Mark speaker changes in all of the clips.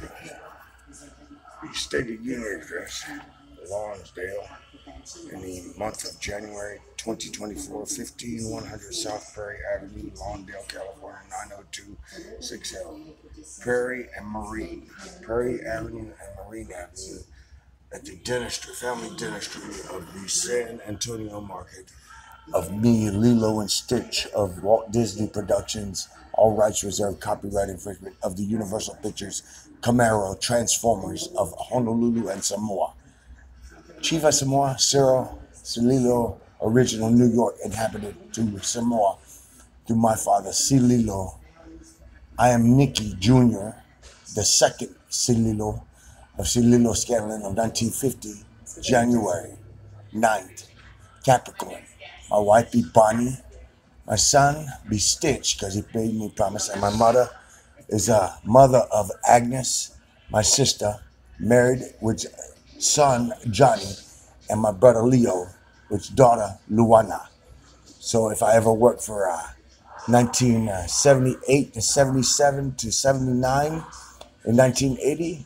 Speaker 1: the stated unit address, Lonsdale, in the month of January 2024, 15100 South Prairie Avenue, Lawndale, California, 90260. Prairie and Marine. Prairie Avenue and Marine Avenue at the dentistry, family dentistry of the San Antonio market of me, Lilo and Stitch of Walt Disney Productions, all rights reserved, copyright infringement of the Universal Pictures, Camaro, Transformers of Honolulu and Samoa. Chiva Samoa, Cyril, Sililo, original New York inhabited to Samoa through my father, Sililo. I am Nicky Jr., the second Sililo of Sililo Scanlon of 1950, January 9th, Capricorn. My wife be Bonnie. My son be Stitch, because he made me promise. And my mother is a mother of Agnes, my sister, married with son Johnny, and my brother Leo, with daughter Luana. So if I ever work for 1978 to 77 to 79, in 1980,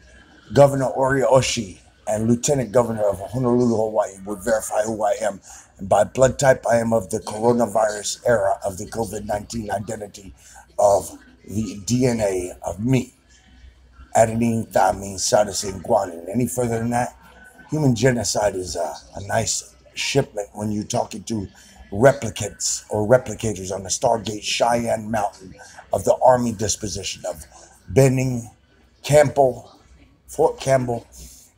Speaker 1: Governor Oriyoshi and Lieutenant Governor of Honolulu, Hawaii would verify who I am. And by blood type, I am of the coronavirus era of the COVID-19 identity of the DNA of me. Adenine, thymine, cytosine, guanine. Any further than that, human genocide is a nice shipment when you're talking to replicants or replicators on the Stargate Cheyenne Mountain of the Army disposition of Benning, Campbell, Fort Campbell,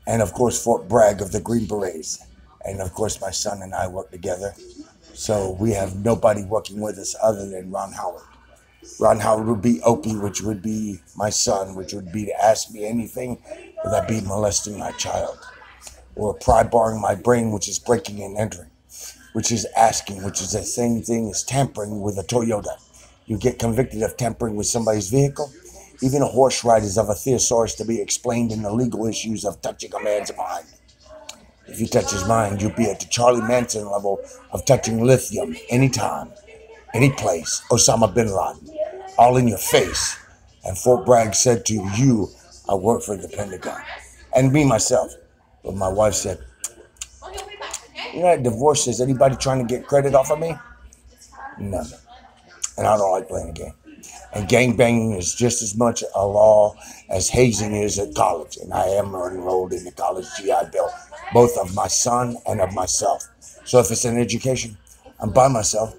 Speaker 1: and of course Fort Bragg of the Green Berets. And of course my son and I work together. So we have nobody working with us other than Ron Howard. Ron Howard would be Opie, which would be my son, which would be to ask me anything without be molesting my child. Or pry barring my brain, which is breaking and entering, which is asking, which is the same thing as tampering with a Toyota. You get convicted of tampering with somebody's vehicle. Even a horse ride is of a thesaurus to be explained in the legal issues of touching a man's mind. If you touch his mind, you'll be at the Charlie Manson level of touching lithium anytime, any place. Osama bin Laden, all in your face. And Fort Bragg said to you, I work for the Pentagon. And me, myself. But my wife said, you know, divorce, is anybody trying to get credit off of me? No. And I don't like playing a game. And gangbanging is just as much a law as hazing is at college. And I am enrolled in the college GI Bill, both of my son and of myself. So if it's an education, I'm by myself.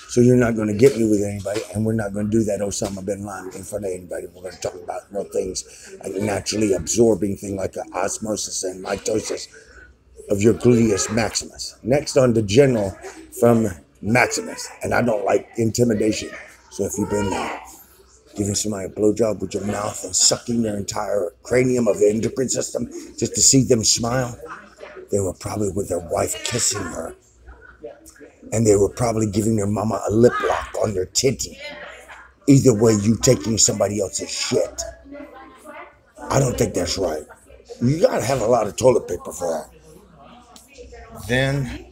Speaker 1: So you're not going to get me with anybody, and we're not going to do that Osama bin Laden in front of anybody. We're going to talk about real things, like naturally absorbing things like osmosis and mitosis of your gluteus maximus. Next on the general from Maximus, and I don't like intimidation. So if you've been giving somebody a blowjob with your mouth and sucking their entire cranium of the endocrine system just to see them smile, they were probably with their wife kissing her. And they were probably giving their mama a lip lock on their titty. Either way, you taking somebody else's shit. I don't think that's right. You gotta have a lot of toilet paper for that. Then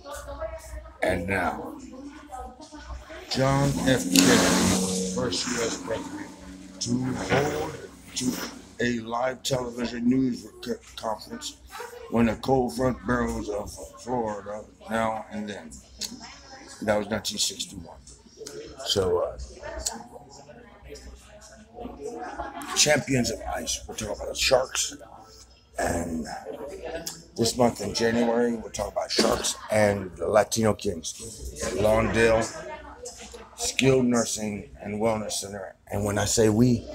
Speaker 1: and now. John F. Kennedy, first U.S. president to hold a live television news conference when the cold front barrels of Florida now and then. That was 1961. So, champions of ice. We're talking about sharks. And this month in January, we're talking about sharks and the Latino Kings. Lawndale Skilled Nursing and Wellness Center. And when I say we,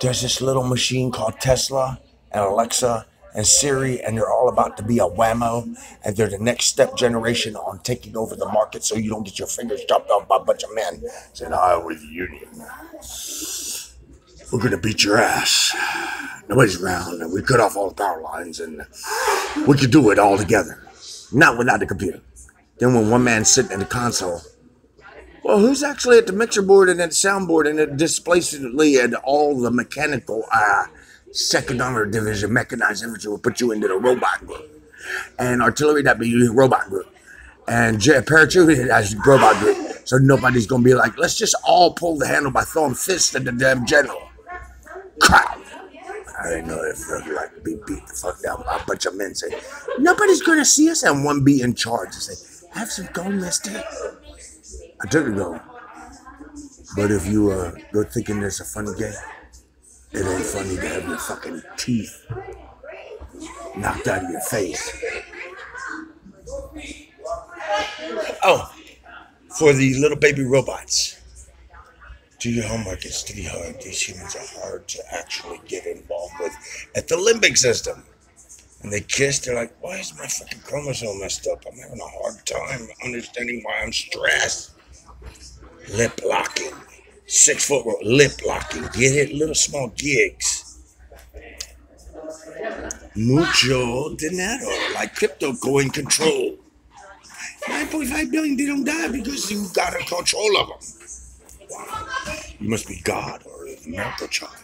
Speaker 1: there's this little machine called Tesla and Alexa and Siri, and they're all about to be a whammo, and they're the next step generation on taking over the market so you don't get your fingers chopped off by a bunch of men saying, we're the union. We're going to beat your ass. Nobody's around, and we cut off all the power lines, and we could do it all together. Not without the computer. Then when one man's sitting in the console, well, who's actually at the mixer board and at the soundboard and at displacedly at all the mechanical second armored division, mechanized infantry will put you into the robot group. And artillery, that'd be robot group. And parachute, that's robot group. So nobody's going to be like, let's just all pull the handle by throwing fists at the damn general. Crap. I didn't know if they'd like be beat the fuck down by a bunch of men say, nobody's gonna see us, and one be in charge and say, have some gold, mister. I took a gold. But if you go thinking it's a funny game, it ain't funny to have your fucking teeth knocked out of your face. Oh, for the little baby robots. Do your homework. It's to be hard. These humans are hard to actually get involved with at the limbic system. And they kiss, they're like, why is my fucking chromosome messed up? I'm having a hard time understanding why I'm stressed. Lip locking. 6 foot lip locking. Get it? Little small gigs. Mucho dinero. Like crypto going control. 9.5 billion, they don't die because you've got a control of them. Wow. You must be God or a miracle child.